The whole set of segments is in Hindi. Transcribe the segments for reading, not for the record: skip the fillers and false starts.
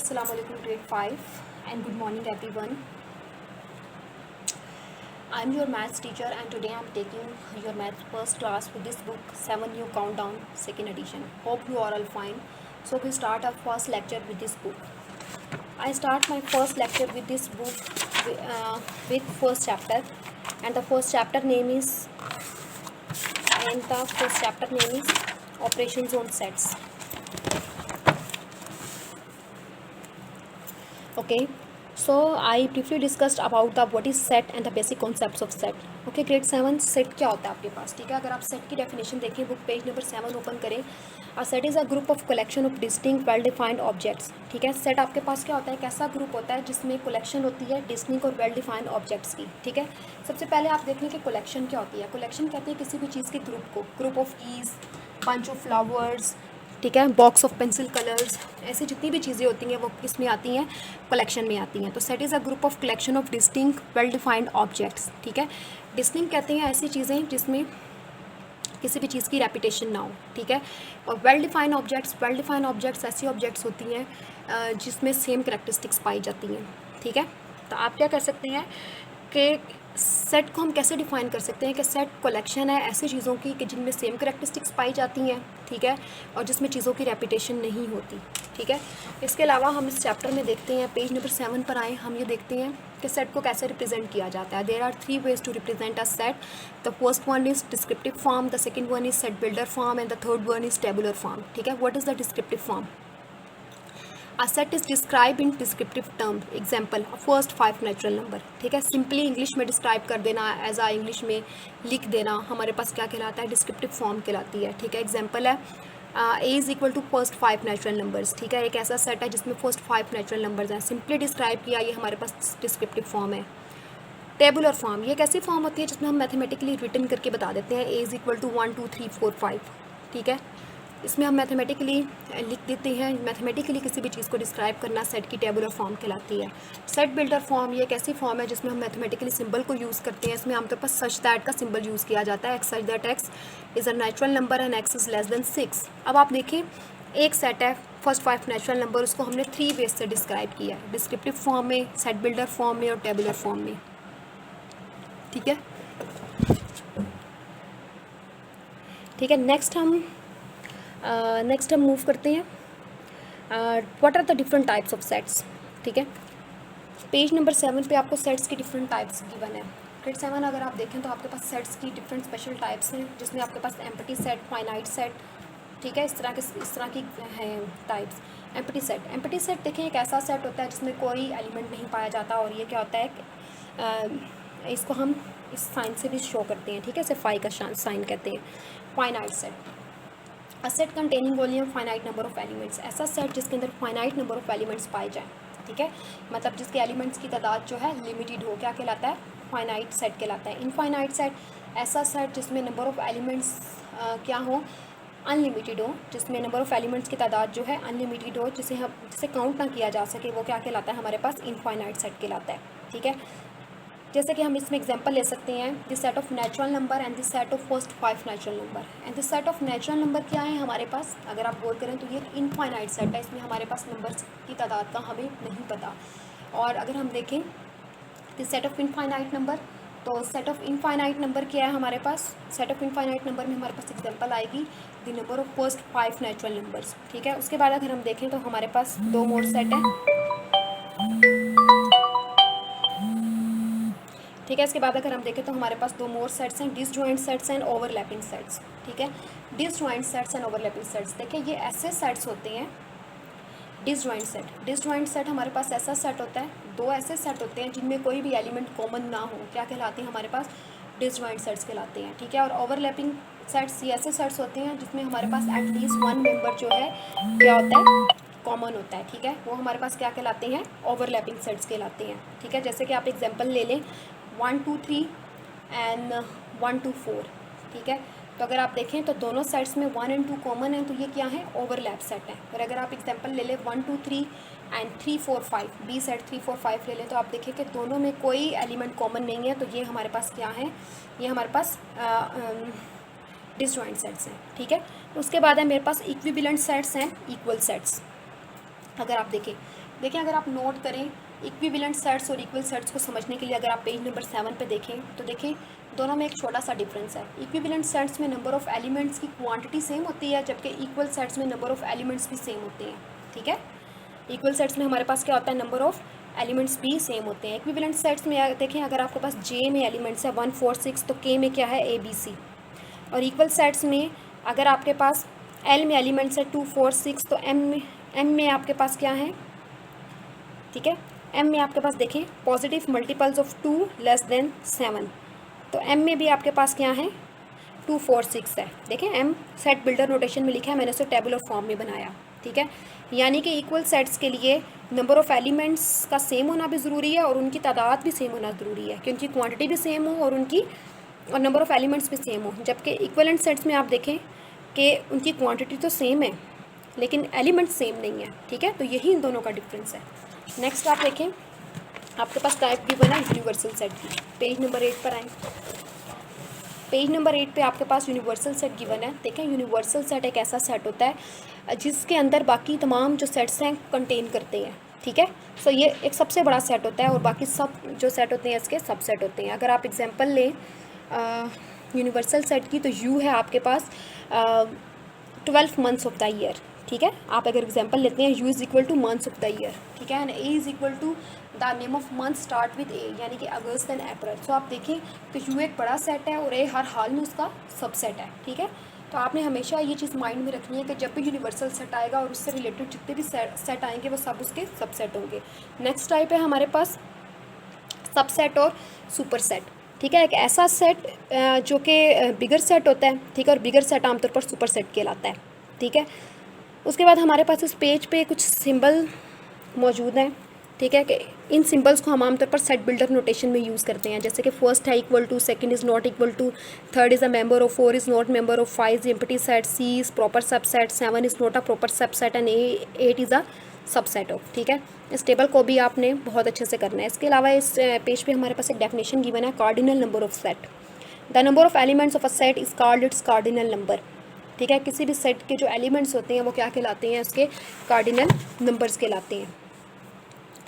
Assalamualaikum grade 5 and good morning everyone. I'm your maths teacher and today I'm taking your maths first class with this book 7 New Countdown second edition. Hope you are all fine. So we start our first lecture with this book. I start my first lecture with this book with first chapter and the first chapter name is operations on sets. Okay, so I briefly discussed about the what is set and the basic concepts of set. Okay, grade 7 set क्या होता है आपके पास, ठीक है. अगर आप सेट की डेफिनेशन देखें बुक पेज नंबर 7 ओपन करें. A set is a group of collection of distinct well defined objects. ठीक है, सेट आपके पास क्या होता है, कैसा ग्रुप होता है जिसमें कलेक्शन होती है डिस्टिंक्ट और वेल डिफाइंड ऑब्जेक्ट्स की. ठीक है, सबसे पहले आप देख लें कि कलेक्शन क्या होती है. कलेक्शन कहते हैं किसी भी चीज़ के ग्रुप को, group of keys, bunch of flowers, ठीक है, बॉक्स ऑफ पेंसिल कलर्स, ऐसी जितनी भी चीज़ें होती हैं वो इसमें आती हैं, कलेक्शन में आती हैं. तो set is a group of collection of distinct well defined objects. ठीक है, डिस्टिंक्ट कहते हैं ऐसी चीज़ें जिसमें किसी भी चीज़ की रेपिटेशन ना हो. ठीक है, और वेल डिफाइंड ऑब्जेक्ट्स ऐसी ऑब्जेक्ट्स होती हैं जिसमें सेम करैक्टरिस्टिक्स पाई जाती हैं. ठीक है, तो आप क्या कर सकते हैं कि सेट को हम कैसे डिफ़ाइन कर सकते हैं कि सेट कलेक्शन है ऐसी चीज़ों की कि जिनमें सेम करैक्टरिस्टिक्स पाई जाती हैं. ठीक है, और जिसमें चीज़ों की रेपिटेशन नहीं होती. ठीक है, इसके अलावा हम इस चैप्टर में देखते हैं, पेज नंबर 7 पर आए, हम ये देखते हैं कि सेट को कैसे रिप्रेजेंट किया जाता है. There are 3 ways to represent a set. The first one is descriptive form, the second one is set builder form and the third one is tabular form. ठीक है, what is the descriptive form? A set is described in descriptive term. Example, first 5 natural number. ठीक है, सिंपली इंग्लिश में डिस्क्राइब कर देना, एज आ इंग्लिश में लिख देना, हमारे पास क्या कहलाता है, डिस्क्रिप्टिव फॉर्म कहलाती है. ठीक है, एग्जाम्पल है A is equal to first 5 natural numbers. ठीक है, एक ऐसा सेट है जिसमें फर्स्ट 5 नेचुरल नंबर्स हैं, सिंपली डिस्क्राइब किया, ये हमारे पास डिस्क्रिप्टिव फॉर्म है. टेबुलर फॉर्म, ये एक ऐसी फॉर्म होती है जिसमें हम मैथमेटिकली रिटन करके बता देते हैं ए इज़ इक्वल टू 1 2 3 4 5. ठीक है, इसमें हम मैथमेटिकली लिख देते हैं, मैथमेटिकली किसी भी चीज़ को डिस्क्राइब करना सेट की टेबुलर फॉर्म कहलाती है. सेट बिल्डर फॉर्म, ये एक ऐसी फॉर्म है जिसमें हम मैथमेटिकली सिंबल को यूज़ करते हैं. इसमें आमतौर पर सच दैट का सिंबल यूज़ किया जाता है. Such that x is a natural number and x is less than 6. अब आप देखें, एक सेट है फर्स्ट 5 नेचुरल नंबर, उसको हमने 3 वेज से डिस्क्राइब किया है, डिस्क्रिप्टिव फॉर्म में, सेट बिल्डर फॉर्म में और टेबुलर फॉर्म में. ठीक है, ठीक है, नेक्स्ट हम मूव करते हैं. What are the different types of sets. ठीक है, पेज नंबर 7 पे आपको सेट्स की डिफरेंट टाइप्स गिवन है. ग्रेड 7 अगर आप देखें तो आपके पास सेट्स की डिफरेंट स्पेशल टाइप्स हैं, जिसमें आपके पास एम्प्टी सेट, फाइनाइट सेट, ठीक है, इस तरह की हैं टाइप्स. एम्प्टी सेट देखें, एक ऐसा सेट होता है जिसमें कोई एलिमेंट नहीं पाया जाता, और ये क्या होता है, इसको हम इस साइन से भी शो करते हैं. ठीक है, इसे फाई का साइन कहते हैं. Finite set, a set containing only a finite number of elements, ऐसा सेट जिसके अंदर फाइनाइट नंबर ऑफ एलिमेंट्स पाए जाएँ. ठीक है, मतलब जिसके एलिमेंट्स की तादाद जो है लिमिटेड हो, क्या कहलाता है, फाइनाइट सेट कहलाता है. इनफाइनाइट सेट, ऐसा सेट जिसमें नंबर ऑफ एलिमेंट्स क्या हो, अनलिमिटेड हो, जिसमें नंबर ऑफ एलिमेंट्स की तादाद जो है अनलिमिटेड हो, जिसे काउंट ना किया जा सके, वो क्या कहलाता है, हमारे पास इनफाइनाइट सेट कहलाता है. ठीक है, जैसे कि हम इसमें एग्जांपल ले सकते हैं, this set of natural number and this set of first 5 natural number. And this set of natural number क्या है हमारे पास, अगर आप गौर करें तो ये इनफाइनाइट सेट है, इसमें हमारे पास नंबर्स की तादाद का हमें नहीं पता. और अगर हम देखें this set of infinite number, तो सेट ऑफ इनफाइनाइट नंबर क्या है हमारे पास, सेट ऑफ इनफाइनाइट नंबर में हमारे पास एग्जाम्पल आएगी the number of first 5 natural numbers. ठीक है, उसके बाद अगर हम देखें तो हमारे पास 2 मोर सेट है. ठीक है, इसके बाद अगर हम देखें तो हमारे पास 2 मोर सेट्स हैं, disjoint sets and overlapping sets. ठीक है, disjoint sets and overlapping sets, देखिए ये ऐसे सेट्स होते हैं. डिसजॉइंट सेट हमारे पास ऐसा सेट होता है, 2 ऐसे सेट होते हैं जिनमें कोई भी एलिमेंट कॉमन ना हो, क्या कहलाते हैं हमारे पास, डिसजॉइंट सेट्स कहलाते हैं. ठीक है, और ओवरलैपिंग सेट्स, ये ऐसे सेट्स होते हैं जिसमें हमारे पास एटलीस्ट 1 मेंबर जो है क्या होता है, कॉमन होता है. ठीक है, वो हमारे पास क्या कहलाते हैं, ओवरलैपिंग सेट्स कहलाते हैं. ठीक है, जैसे कि आप एग्जांपल ले लें 1 2 3 एंड 1 2 4. ठीक है, तो अगर आप देखें तो दोनों सेट्स में 1 और 2 कॉमन है, तो ये क्या है, ओवरलैप सेट है. और अगर आप एग्जांपल ले लें 1 2 3 एंड 3 4 5, बी सेट 3 4 5 ले लें, तो आप देखें कि दोनों में कोई एलिमेंट कॉमन नहीं है, तो ये हमारे पास क्या है, ये हमारे पास डिसजॉइंट सेट्स हैं. ठीक है, उसके बाद है मेरे पास इक्विवेलेंट सेट्स हैं, इक्वल सेट्स. अगर आप देखें देखिए अगर आप नोट करें इक्विवेलेंट सेट्स और इक्वल सेट्स को समझने के लिए अगर आप पेज नंबर 7 पे देखें तो देखें दोनों में एक छोटा सा डिफरेंस है। इक्विवेलेंट सेट्स में नंबर ऑफ़ एलिमेंट्स की क्वांटिटी सेम होती है, जबकि इक्वल सेट्स में नंबर ऑफ़ एलिमेंट्स भी सेम होते हैं। ठीक है, इक्वल सेट्स में हमारे पास क्या होता है, नंबर ऑफ़ एलिमेंट्स भी सेम होते हैं। इक्विवेलेंट सेट्स में देखें अगर आपके पास जे में एलिमेंट्स है 1 4 6 तो के में क्या है ABC, और इक्वल सेट्स में अगर आपके पास एल में एलिमेंट्स है 2 4 6 तो एम में आपके पास क्या है, ठीक है, एम में आपके पास देखें positive multiples of 2 less than 7, तो एम में भी आपके पास क्या है 2 4 6 है। देखें एम सेट बिल्डर नोटेशन में लिखा है, मैंने उसे टेबुलर फॉर्म में बनाया। ठीक है, यानी कि इक्वल सेट्स के लिए नंबर ऑफ़ एलिमेंट्स का सेम होना भी ज़रूरी है और उनकी तादाद भी सेम होना ज़रूरी है कि उनकी क्वांटिटी भी सेम हो और नंबर ऑफ़ एलिमेंट्स भी सेम हो। जबकि इक्वलेंट सेट्स में आप देखें कि उनकी क्वांटिटी तो सेम है लेकिन एलिमेंट्स सेम नहीं है। ठीक है, तो यही इन दोनों का डिफरेंस है। नेक्स्ट आप देखें आपके पास टाइप गिवन है यूनिवर्सल सेट की। पेज नंबर 8 पर आएँ। पेज नंबर 8 पे आपके पास यूनिवर्सल सेट गिवन है। देखें यूनिवर्सल सेट एक ऐसा सेट होता है जिसके अंदर बाकी तमाम जो सेट्स हैं कंटेन करते हैं। ठीक है, सो ये एक सबसे बड़ा सेट होता है और बाकी सब जो सेट होते हैं इसके सब सेट होते हैं। अगर आप एग्जांपल लें यूनिवर्सल सेट की तो यू है आपके पास 12 मंथ्स ऑफ द ईयर। ठीक है, आप अगर एग्जांपल लेते हैं U is equal to months of the year. ठीक है, and A is equal to the name of month start with A, यानी कि अगस्त एंड अप्रैल। सो आप देखें तो यू एक बड़ा सेट है और ए हर हाल में उसका सबसेट है। ठीक है, तो आपने हमेशा ये चीज़ माइंड में रखनी है कि जब भी यूनिवर्सल सेट आएगा और उससे रिलेटेड जितने भी सेट आएंगे वो सब उसके सबसेट होंगे। नेक्स्ट टाइप है हमारे पास सबसेट और सुपर सेट। ठीक है, एक ऐसा सेट जो कि बिगर सेट होता है। ठीक है, और बिगर सेट आमतौर पर सुपर सेट कहलाता है। ठीक है, उसके बाद हमारे पास इस पेज पे कुछ सिंबल मौजूद हैं। ठीक है, कि इन सिंबल्स को हम आमतौर पर सेट बिल्डर नोटेशन में यूज़ करते हैं। जैसे कि फर्स्ट है equal to, second is not equal to, third is a member of, 4 is not member of, 5 is empty set, 6 is proper subset, 7 is not a proper subset and 8 is a subset of. ठीक है, इस टेबल को भी आपने बहुत अच्छे से करना है। इसके अलावा इस पेज पे हमारे पास एक डेफिनेशन गिवन है, cardinal number of set. The number of elements of a set is called its cardinal number. ठीक है, किसी भी सेट के जो एलिमेंट्स होते हैं वो क्या कहलाते हैं, उसके कार्डिनल नंबर्स कहलाते हैं।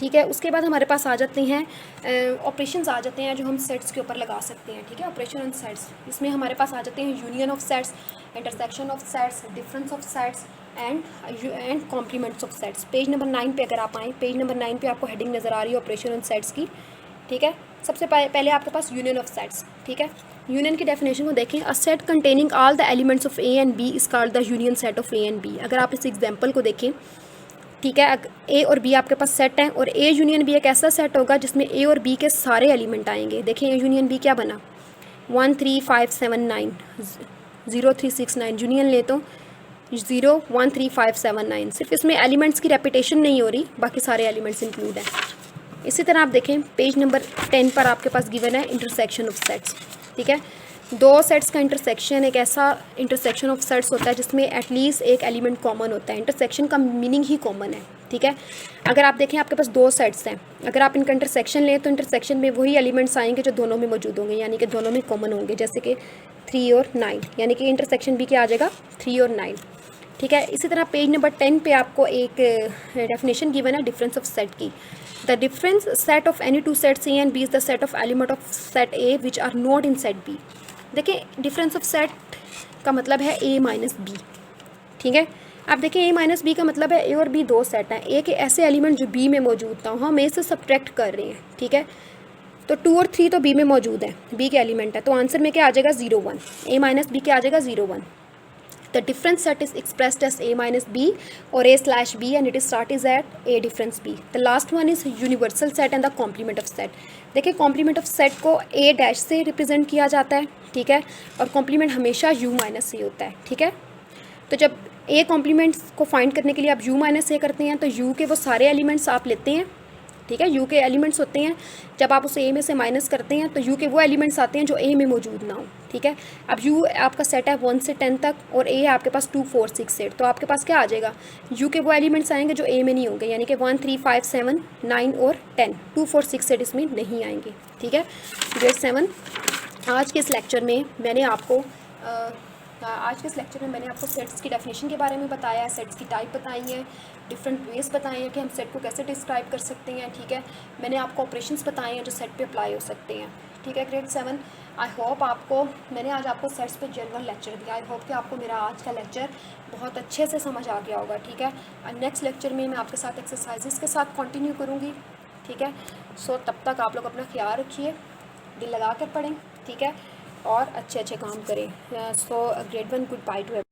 ठीक है, उसके बाद हमारे पास आ जाते हैं ऑपरेशंस आ जाते हैं जो हम सेट्स के ऊपर लगा सकते हैं। ठीक है, ऑपरेशन ऑन सेट्स, इसमें हमारे पास आ जाते हैं union of sets, intersection of sets, difference of sets and complements of sets. Page number 9 पे अगर आप आएँ, पेज नंबर 9 पे आपको हेडिंग नज़र आ रही है ऑपरेशन ऑन सेट्स की। ठीक है, सबसे पहले आपके पास यूनियन ऑफ सेट्स। ठीक है, यूनियन की डेफिनेशन को देखें, a set containing all the elements of A and B is called the union set of A and B. अगर आप इस एग्जांपल को देखें, ठीक है, ए और बी आपके पास सेट हैं और ए यूनियन बी एक ऐसा सेट होगा जिसमें ए और बी के सारे एलिमेंट आएंगे। देखिए ए यूनियन बी क्या बना, 1 3 5 7 9, 0 3 6 9, यूनियन ले तो 0 1 3 5 7 9। सिर्फ इसमें एलिमेंट्स की रेपिटेशन नहीं हो रही, बाकी सारे एलिमेंट्स इंक्लूड हैं। इसी तरह आप देखें पेज नंबर 10 पर आपके पास गिवन है इंटरसेक्शन ऑफ सेट्स। ठीक है, दो सेट्स का इंटरसेक्शन एक ऐसा इंटरसेक्शन ऑफ सेट्स होता है जिसमें एटलीस्ट एक एलिमेंट कॉमन होता है। इंटरसेक्शन का मीनिंग ही कॉमन है। ठीक है, अगर आप देखें आपके पास दो सेट्स हैं, अगर आप इनका इंटरसेक्शन लें तो इंटरसेक्शन में वही एलिमेंट्स आएंगे जो दोनों में मौजूद होंगे, यानी कि दोनों में कॉमन होंगे, जैसे कि 3 और 9, यानी कि इंटरसेक्शन भी क्या आ जाएगा 3 और 9। ठीक है, इसी तरह पेज नंबर 10 पे आपको एक डेफिनेशन गिवन है डिफरेंस ऑफ सेट की। The difference set of any two sets A and B is the set of element of set A which are not in set B. देखिए डिफरेंस ऑफ सेट का मतलब है ए माइनस बी। ठीक है, आप देखिए ए माइनस बी का मतलब है ए और बी दो सेट हैं, ए के ऐसे एलिमेंट जो बी में मौजूद था, हम ए से सब्ट्रैक्ट कर रहे हैं। ठीक है, तो 2 और 3 तो बी में मौजूद है, बी के एलिमेंट है, तो आंसर में क्या आ जाएगा 0 1, ए माइनस बी क्या आ जाएगा 0 1। The difference set is expressed as a minus b or a slash b and its start is at a difference b. The last one is universal set and the complement of set. देखिए complement of set को a डैश से रिप्रेजेंट किया जाता है। ठीक है, और complement हमेशा u माइनस से होता है। ठीक है, तो जब a कॉम्प्लीमेंट्स को फाइंड करने के लिए आप u माइनस से करते हैं तो u के वो सारे एलिमेंट्स आप लेते हैं। ठीक है, u के एलिमेंट्स होते हैं, जब आप उसे a में से माइनस करते हैं तो u के वो एलिमेंट्स आते हैं जो a में मौजूद ना हो। ठीक है, अब u आपका सेट है 1 से 10 तक और a है आपके पास 2 4 6 8, तो आपके पास क्या आ जाएगा, u के वो एलिमेंट्स आएंगे जो a में नहीं होंगे, यानी कि 1 3 5 7 9 और 10, 2 4 6 8 इसमें नहीं आएंगे। ठीक है, ग्रेड 7 आज के इस लेक्चर में मैंने आपको आज के इस लेक्चर में मैंने आपको सेट्स की डेफिनेशन के बारे में बताया है, सेट्स की टाइप बताई है, डिफरेंट वेज बताए हैं कि हम सेट को कैसे डिस्क्राइब कर सकते हैं, ठीक है। मैंने आपको ऑपरेशंस बताए हैं जो सेट पे अप्लाई हो सकते हैं, ठीक है। ग्रेड 7, आई होप आपको, मैंने आज आपको सेट्स पे जनरल लेक्चर दिया, आई होप कि आपको मेरा आज का लेक्चर बहुत अच्छे से समझ आ गया होगा, ठीक है। और नेक्स्ट लेक्चर में मैं आपके साथ एक्सरसाइजेस के साथ कंटिन्यू करूँगी, ठीक है। सो तब तक आप लोग अपना ख्याल रखिए, दिल लगा कर पढ़ें, ठीक है, और अच्छे अच्छे काम करें। सो ग्रेड 1 गुड बाय टू